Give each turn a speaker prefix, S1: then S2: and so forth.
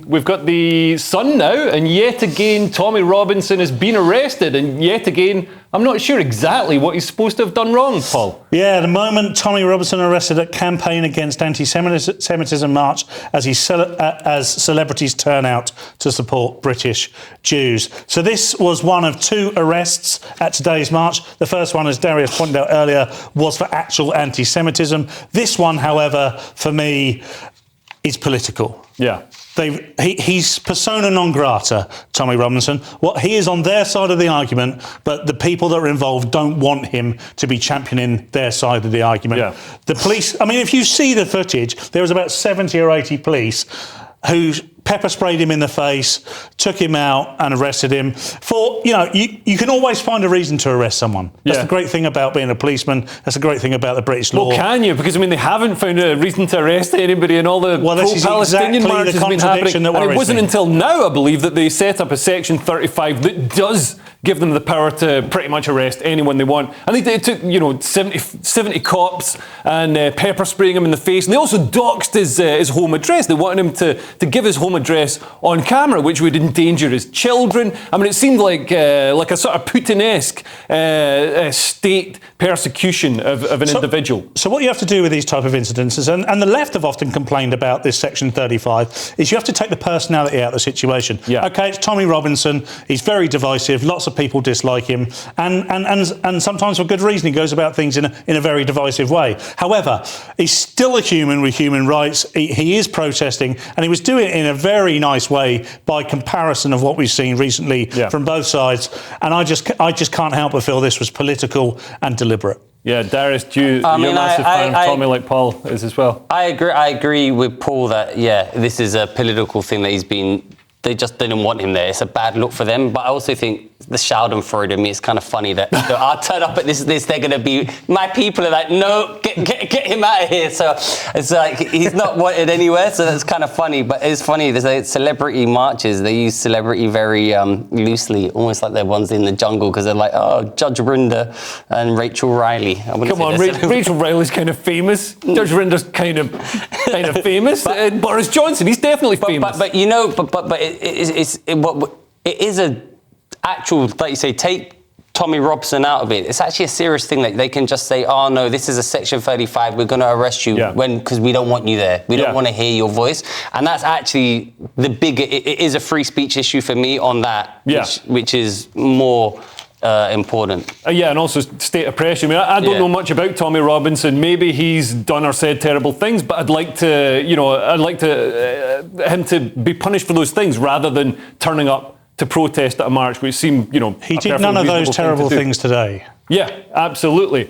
S1: we've got the Sun now, and yet again Tommy Robinson has been arrested, and yet again I'm not sure exactly what he's supposed to have done wrong, Paul.
S2: Yeah, the moment Tommy Robinson arrested at Campaign Against Antisemitism march as celebrities turn out to support British Jews. So this was one of two arrests at today's march. The first one, as Darius pointed out earlier, was for actual anti-Semitism. This one, however, for me, is political.
S1: Yeah.
S2: He's persona non grata, Tommy Robinson. He is on their side of the argument, but the people that are involved don't want him to be championing their side of the argument.
S1: Yeah.
S2: The police, I mean, if you see the footage, there was about 70 or 80 police who pepper sprayed him in the face, took him out and arrested him for, you can always find a reason to arrest someone. That's the great thing about being a policeman. That's the great thing about the British law.
S1: Well, can you? Because, they haven't found a reason to arrest anybody in all the pro-Palestinian marches has been happening. And it wasn't until now, I believe, that they set up a Section 35 that does give them the power to pretty much arrest anyone they want. I think they took, 70 cops and pepper spraying him in the face. And they also doxed his home address. They wanted him to give his home address on camera, which would endanger his children. It seemed like a sort of Putin-esque state persecution of an individual.
S2: So what you have to do with these type of incidences, and the left have often complained about this Section 35, is you have to take the personality out of the situation.
S1: Yeah.
S2: OK, it's Tommy Robinson. He's very divisive. Lots of people dislike him. And sometimes for good reason. He goes about things in a very divisive way. However, he's still a human with human rights. He is protesting, and he was doing it in a very nice way by comparison of what we've seen recently from both sides. And I just can't help but feel this was political and deliberate.
S1: Yeah, Darius, you're a massive fan of Tommy, like Paul is as well.
S3: I agree with Paul that, this is a political thing that they just didn't want him there. It's a bad look for them. But I also think the Schadenfreude, it's kind of funny that I'll turn up at this, they're going to be, my people are like, no, get him out of here. So it's like, he's not wanted anywhere. So that's kind of funny. But it's funny, there's like celebrity marches. They use celebrity very loosely, almost like they're ones in the jungle, because they're like, oh, Judge Rinder and Rachel Riley.
S1: Come on, Rachel Riley's kind of famous. Judge Rinder's kind of famous. But, Boris Johnson, he's definitely famous.
S3: But it is a actual, like you say, take Tommy Robinson out of it. It's actually a serious thing that they can just say, oh no, this is a Section 35, we're going to arrest you because we don't want you there. We don't want to hear your voice. And that's actually the bigger, it is a free speech issue for me on that, which is more important.
S1: And also state oppression. I don't know much about Tommy Robinson. Maybe he's done or said terrible things, but I'd like to, him to be punished for those things rather than turning up to protest at a march, which seemed,
S2: he did none of those terrible things today.
S1: Yeah, absolutely.